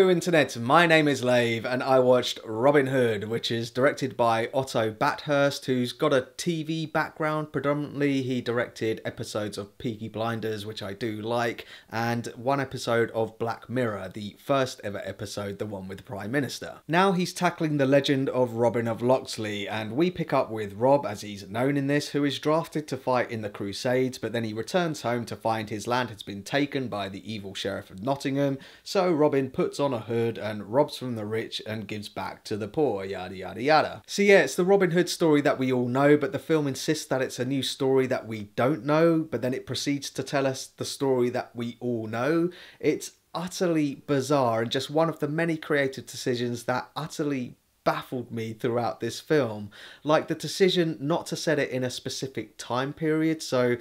Hello Internet, my name is Lave and I watched Robin Hood, which is directed by Otto Bathurst, who's got a TV background predominantly. He directed episodes of Peaky Blinders, which I do like, and one episode of Black Mirror, the first ever episode, the one with the Prime Minister. Now he's tackling the legend of Robin of Locksley, and we pick up with Rob, as he's known in this, who is drafted to fight in the Crusades, but then he returns home to find his land has been taken by the evil Sheriff of Nottingham, so Robin puts on a hood and robs from the rich and gives back to the poor, yada yada yada. So yeah, it's the Robin Hood story that we all know, but the film insists that it's a new story that we don't know, but then it proceeds to tell us the story that we all know. It's utterly bizarre and just one of the many creative decisions that utterly baffled me throughout this film. Like the decision not to set it in a specific time period, so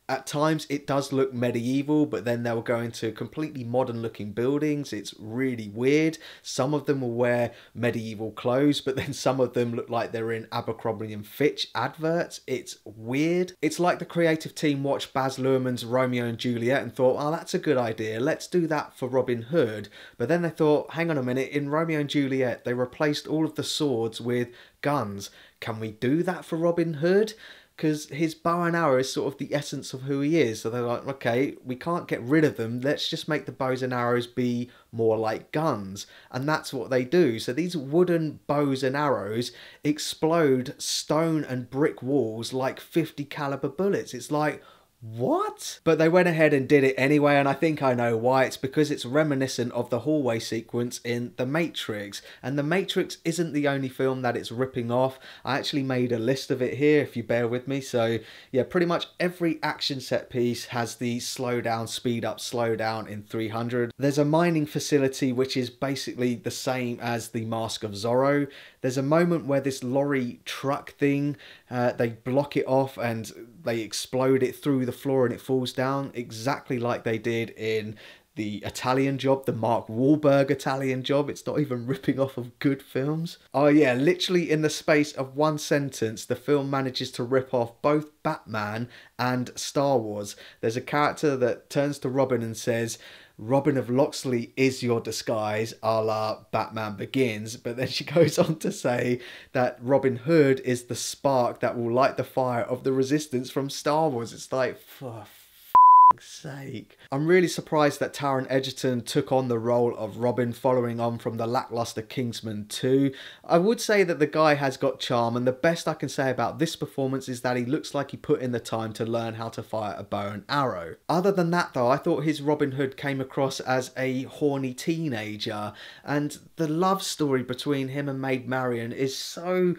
at times it does look medieval, but then they'll go into completely modern looking buildings. It's really weird. Some of them will wear medieval clothes, but then some of them look like they're in Abercrombie and Fitch adverts. It's weird. It's like the creative team watched Baz Luhrmann's Romeo and Juliet and thought, oh, that's a good idea, let's do that for Robin Hood. But then they thought, hang on a minute, in Romeo and Juliet they replaced all of the swords with guns. Can we do that for Robin Hood? Because his bow and arrow is sort of the essence of who he is. So they're like, okay, we can't get rid of them. Let's just make the bows and arrows be more like guns. And that's what they do. So these wooden bows and arrows explode stone and brick walls like 50 caliber bullets. It's like, what? But they went ahead and did it anyway, and I think I know why. It's because it's reminiscent of the hallway sequence in The Matrix, and The Matrix isn't the only film that it's ripping off. I actually made a list of it here, if you bear with me. So yeah, pretty much every action set piece has the slow down, speed up, slow down in 300. There's a mining facility which is basically the same as the Mask of Zorro. There's a moment where this lorry truck thing, they block it off and they explode it through the floor and it falls down, exactly like they did in the Italian Job, the Mark Wahlberg Italian Job. It's not even ripping off of good films. Oh yeah, literally in the space of one sentence, the film manages to rip off both Batman and Star Wars. There's a character that turns to Robin and says, Robin of Locksley is your disguise, a la Batman Begins. But then she goes on to say that Robin Hood is the spark that will light the fire of the resistance from Star Wars. It's like, for f***ing sake. I'm really surprised that Taron Egerton took on the role of Robin following on from the lackluster Kingsman 2. I would say that the guy has got charm, and the best I can say about this performance is that he looks like he put in the time to learn how to fire a bow and arrow. Other than that though, I thought his Robin Hood came across as a horny teenager, and the love story between him and Maid Marian is so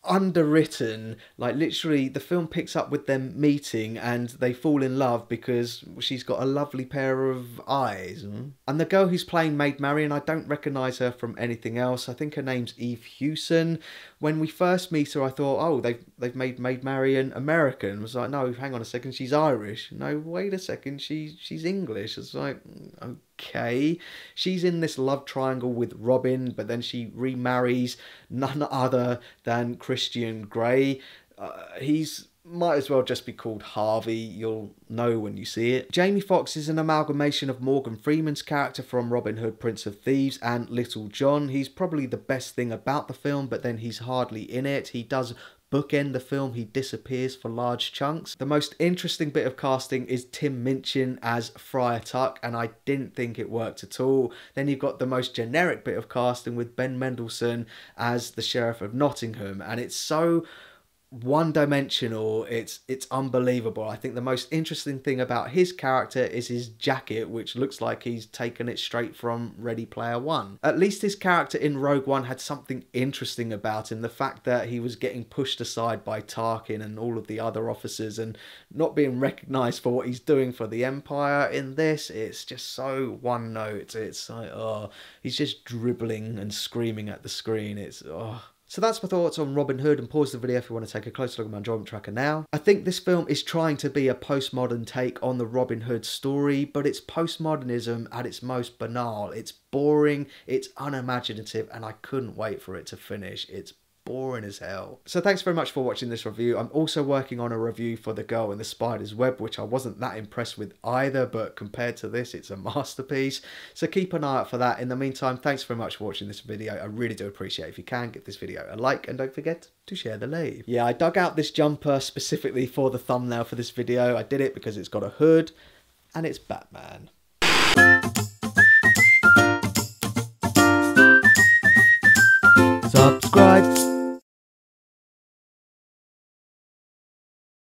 underwritten. Like literally the film picks up with them meeting and they fall in love because she's got a lovely pair of eyes. And the girl who's playing Maid Marian, I don't recognise her from anything else. I think her name's Hewson. When we first meet her I thought, oh, they've made Maid Marian American. I was like, no, hang on a second, she's Irish. No, wait a second, she's English. It's like, okay. She's in this love triangle with Robin, but then she remarries none other than Christian Grey. He's might as well just be called Harvey. You'll know when you see it. Jamie Foxx is an amalgamation of Morgan Freeman's character from Robin Hood, Prince of Thieves, and Little John. He's probably the best thing about the film, but then he's hardly in it. He does bookend the film, he disappears for large chunks. The most interesting bit of casting is Tim Minchin as Friar Tuck, and I didn't think it worked at all. Then you've got the most generic bit of casting with Ben Mendelsohn as the Sheriff of Nottingham, and it's so one-dimensional, it's unbelievable. I think the most interesting thing about his character is his jacket, which looks like he's taken it straight from Ready Player One. At least his character in Rogue One had something interesting about him, the fact that he was getting pushed aside by Tarkin and all of the other officers and not being recognised for what he's doing for the Empire. In this, it's just so one note. It's like, oh, he's just dribbling and screaming at the screen. It's, oh. So that's my thoughts on Robin Hood, and pause the video if you want to take a closer look at my enjoyment tracker now. I think this film is trying to be a postmodern take on the Robin Hood story, but it's postmodernism at its most banal. It's boring, it's unimaginative, and I couldn't wait for it to finish. It's boring as hell. So thanks very much for watching this review. I'm also working on a review for The Girl in the Spider's Web, which I wasn't that impressed with either, but compared to this, it's a masterpiece. So keep an eye out for that. In the meantime, thanks very much for watching this video. I really do appreciate it. If you can, give this video a like, and don't forget to share the Lave. Yeah, I dug out this jumper specifically for the thumbnail for this video. I did it because it's got a hood and it's Batman.